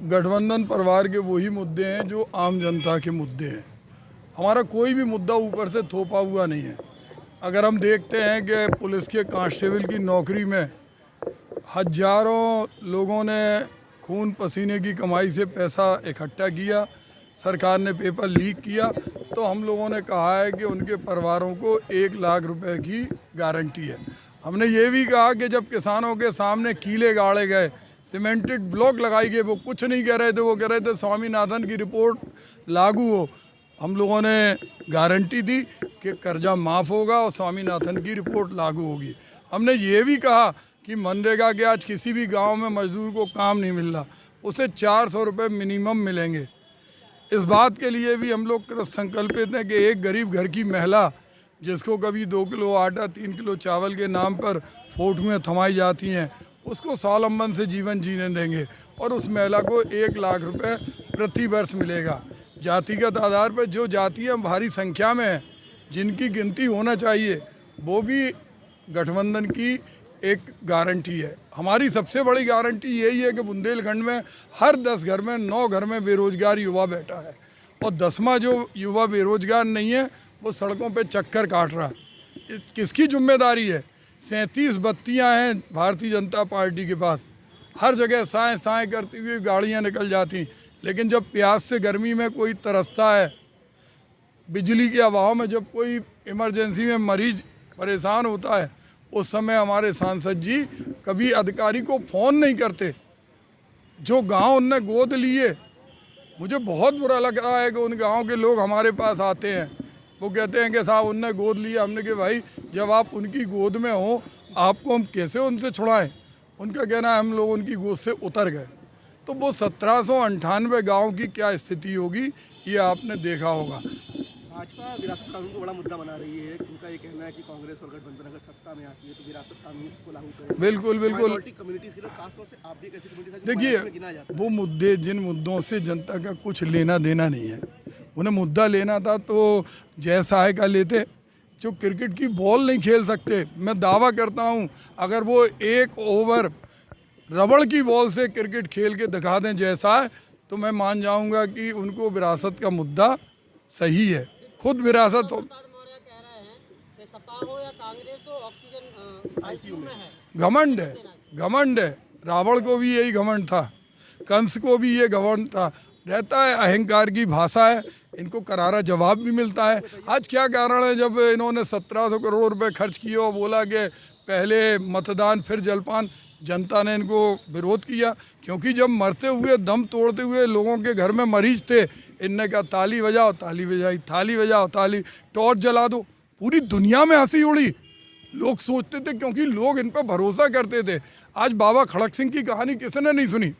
गठबंधन परिवार के वही मुद्दे हैं जो आम जनता के मुद्दे हैं। हमारा कोई भी मुद्दा ऊपर से थोपा हुआ नहीं है। अगर हम देखते हैं कि पुलिस के कांस्टेबल की नौकरी में हजारों लोगों ने खून पसीने की कमाई से पैसा इकट्ठा किया, सरकार ने पेपर लीक किया, तो हम लोगों ने कहा है कि उनके परिवारों को 1 लाख रुपए की गारंटी है। हमने ये भी कहा कि जब किसानों के सामने कीले गाड़े गए, सीमेंटेड ब्लॉक लगाई गई, वो कुछ नहीं कह रहे थे, वो कह रहे थे स्वामीनाथन की रिपोर्ट लागू हो। हम लोगों ने गारंटी दी कि कर्जा माफ़ होगा और स्वामीनाथन की रिपोर्ट लागू होगी। हमने ये भी कहा कि मनरेगा के आज किसी भी गांव में मजदूर को काम नहीं मिल रहा, उसे 400 रुपये मिनिमम मिलेंगे। इस बात के लिए भी हम लोग संकल्पित हैं कि एक गरीब घर की महिला जिसको कभी 2 किलो आटा 3 किलो चावल के नाम पर फोटुएँ थमाई जाती हैं, उसको स्वावलंबन से जीवन जीने देंगे और उस महिला को 1 लाख रुपए प्रति वर्ष मिलेगा। जातिगत आधार पर जो जातियाँ भारी संख्या में हैं, जिनकी गिनती होना चाहिए, वो भी गठबंधन की एक गारंटी है। हमारी सबसे बड़ी गारंटी यही है कि बुंदेलखंड में हर 10 घर में 9 घर में बेरोजगार युवा बैठा है और 10वां जो युवा बेरोजगार नहीं है वो सड़कों पे चक्कर काट रहा है। किसकी जिम्मेदारी है? 37 बत्तियां हैं भारतीय जनता पार्टी के पास, हर जगह साएं साएं करती हुई गाड़ियां निकल जाती, लेकिन जब प्यास से गर्मी में कोई तरसता है, बिजली के अभाव में जब कोई इमरजेंसी में मरीज परेशान होता है, उस समय हमारे सांसद जी कभी अधिकारी को फ़ोन नहीं करते। जो गांव उनने गोद लिए, मुझे बहुत बुरा लग रहा है कि उन गांव के लोग हमारे पास आते हैं, वो कहते हैं कि साहब उनने गोद लिया। हमने कहा भाई जब आप उनकी गोद में हो, आपको हम कैसे उनसे छुड़ाएं? उनका कहना है हम लोग उनकी गोद से उतर गए। तो वो 1798 गाँव की क्या स्थिति होगी ये आपने देखा होगा। भाजपा विरासत कानून को बड़ा मुद्दा बना रही है। उनका ये कहना है कि कांग्रेस और गठबंधन अगर सत्ता में आती है तो विरासत कानून को लागू करें। बिल्कुल बिल्कुल। कम्युनिटीज़ के लोग खासतौर से आप भी एक ऐसी कम्युनिटी है, देखिए वो मुद्दे, जिन मुद्दों से जनता का कुछ लेना देना नहीं है, उन्हें मुद्दा लेना था तो जय सहाय का लेते, जो क्रिकेट की बॉल नहीं खेल सकते। मैं दावा करता हूं अगर वो 1 ओवर रबड़ की बॉल से क्रिकेट खेल के दिखा दें जैसा है, तो मैं मान जाऊंगा कि उनको विरासत का मुद्दा सही है। खुद विरासत हो, घमंड है, घमंड है। रावण को भी यही घमंड था, कंस को भी ये घमंड था। रहता है, अहंकार की भाषा है, इनको करारा जवाब भी मिलता है। आज क्या कारण है जब इन्होंने 1700 करोड़ रुपए खर्च किए और बोला कि पहले मतदान फिर जलपान, जनता ने इनको विरोध किया? क्योंकि जब मरते हुए दम तोड़ते हुए लोगों के घर में मरीज थे, इनने कहा ताली बजाओ, ताली बजाई, थाली बजाओ, ताली, टॉर्च जला दो। पूरी दुनिया में हंसी उड़ी। लोग सोचते थे, क्योंकि लोग इन पर भरोसा करते थे। आज बाबा खड़क सिंह की कहानी किसने नहीं सुनी?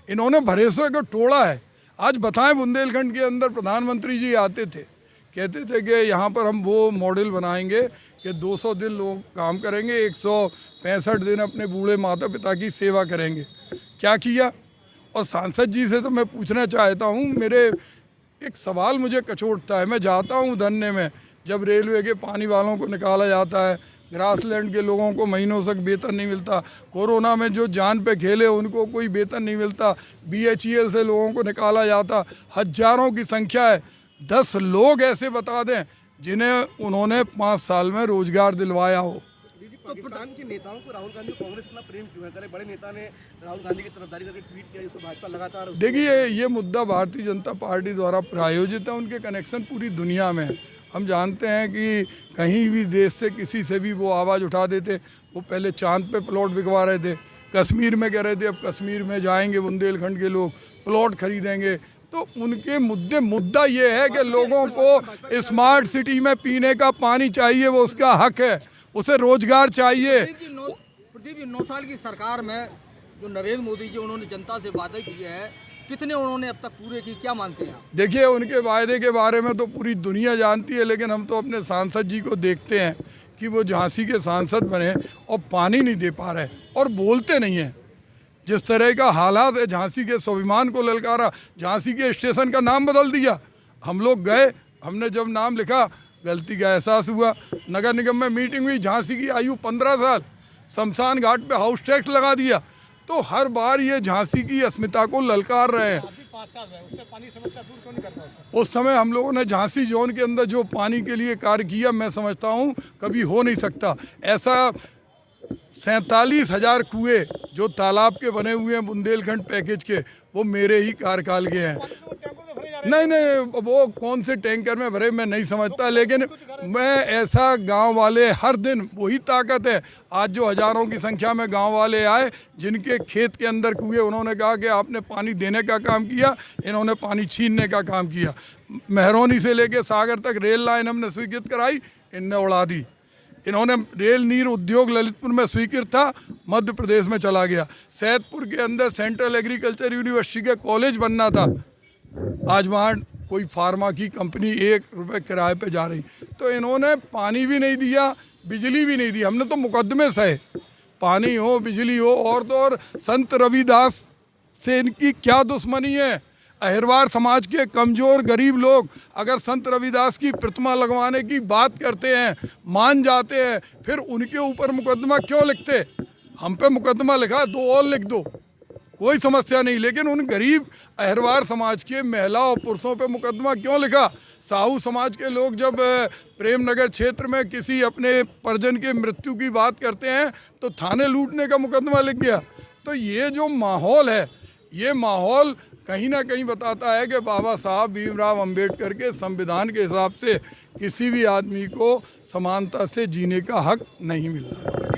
इन्होंने भरोसे को तोड़ा है। आज बताएं, बुंदेलखंड के अंदर प्रधानमंत्री जी आते थे, कहते थे कि यहाँ पर हम वो मॉडल बनाएंगे कि 200 दिन लोग काम करेंगे, 165 दिन अपने बूढ़े माता पिता की सेवा करेंगे। क्या किया? और सांसद जी से तो मैं पूछना चाहता हूँ, मेरे एक सवाल मुझे कचोटता है। मैं जाता हूँ धरने में, जब रेलवे के पानी वालों को निकाला जाता है, ग्रासलैंड के लोगों को महीनों तक वेतन नहीं मिलता, कोरोना में जो जान पे खेले उनको कोई वेतन नहीं मिलता, BHEL से लोगों को निकाला जाता, हजारों की संख्या है। 10 लोग ऐसे बता दें जिन्हें उन्होंने 5 साल में रोजगार दिलवाया हो। पाकिस्तान के नेताओं को राहुल गांधी कांग्रेस इतना प्रेम क्यों है? कल बड़े नेता ने राहुल गांधी की तरफदारी करके ट्वीट किया, जिसको भाजपा लगातार। देखिए ये मुद्दा भारतीय जनता पार्टी द्वारा प्रायोजित है, उनके कनेक्शन पूरी दुनिया में है। हम जानते हैं कि कहीं भी देश से किसी से भी वो आवाज़ उठा देते। वो पहले चांद पे प्लॉट बिकवा रहे थे, कश्मीर में कह रहे थे अब कश्मीर में जाएंगे बुंदेलखंड के लोग, प्लॉट खरीदेंगे। तो उनके मुद्दा ये है कि लोगों को स्मार्ट सिटी में पीने का पानी चाहिए, वो उसका हक है, उसे रोजगार चाहिए। प्रदीप जी, 9 साल की सरकार में जो नरेंद्र मोदी जी उन्होंने जनता से वादे किए हैं, कितने उन्होंने अब तक पूरे की, क्या मानते हैं आप? देखिए उनके वायदे के बारे में तो पूरी दुनिया जानती है, लेकिन हम तो अपने सांसद जी को देखते हैं कि वो झांसी के सांसद बने और पानी नहीं दे पा रहे और बोलते नहीं हैं। जिस तरह का हालात है, झांसी के स्वाभिमान को ललकारा, झांसी के स्टेशन का नाम बदल दिया। हम लोग गए, हमने जब नाम लिखा गलती का एहसास हुआ। नगर निगम में मीटिंग हुई, झांसी की आयु 15 साल, शमशान घाट पे हाउस टैक्स लगा दिया। तो हर बार ये झांसी की अस्मिता को ललकार रहे हैं। अभी 5 साल है, उससे पानी समस्या दूर क्यों नहीं कर पाओ सर? उस समय हम लोगों ने झांसी जोन के अंदर जो पानी के लिए कार्य किया, मैं समझता हूँ कभी हो नहीं सकता ऐसा। 47,000 कुएँ जो तालाब के बने हुए हैं बुंदेलखंड पैकेज के, वो मेरे ही कार्यकाल के हैं। पानी से वो टैंकर में भरे जा रहे नहीं, वो कौन से टैंकर में भरे मैं नहीं समझता, लेकिन मैं ऐसा गांव वाले हर दिन वही ताकत है। आज जो हजारों की संख्या में गांव वाले आए जिनके खेत के अंदर कुएं, उन्होंने कहा कि आपने पानी देने का काम किया, इन्होंने पानी छीनने का काम किया। मेहरौनी से लेके सागर तक रेल लाइन हमने स्वीकृत कराई, इनने उड़ा दी। इन्होंने रेल नीर उद्योग ललितपुर में स्वीकृत था, मध्य प्रदेश में चला गया। सैदपुर के अंदर सेंट्रल एग्रीकल्चर यूनिवर्सिटी का कॉलेज बनना था, आज वहाँ कोई फार्मा की कंपनी 1 रुपये किराए पे जा रही। तो इन्होंने पानी भी नहीं दिया, बिजली भी नहीं दी। हमने तो मुकदमे सहे, पानी हो बिजली हो। और तो और संत रविदास से इनकी क्या दुश्मनी है? अहिरवार समाज के कमज़ोर गरीब लोग अगर संत रविदास की प्रतिमा लगवाने की बात करते हैं, मान जाते हैं, फिर उनके ऊपर मुकदमा क्यों लिखते? हम पे मुकदमा लिखा, 2 और लिख दो, कोई समस्या नहीं। लेकिन उन गरीब अहिरवार समाज के महिला और पुरुषों पे मुकदमा क्यों लिखा? साहू समाज के लोग जब प्रेमनगर क्षेत्र में किसी अपने परिजन की मृत्यु की बात करते हैं तो थाने लूटने का मुकदमा लिख गया। तो ये जो माहौल है, ये माहौल कहीं ना कहीं बताता है कि बाबा साहब भीमराव अंबेडकर के संविधान के हिसाब से किसी भी आदमी को समानता से जीने का हक नहीं मिल रहा है।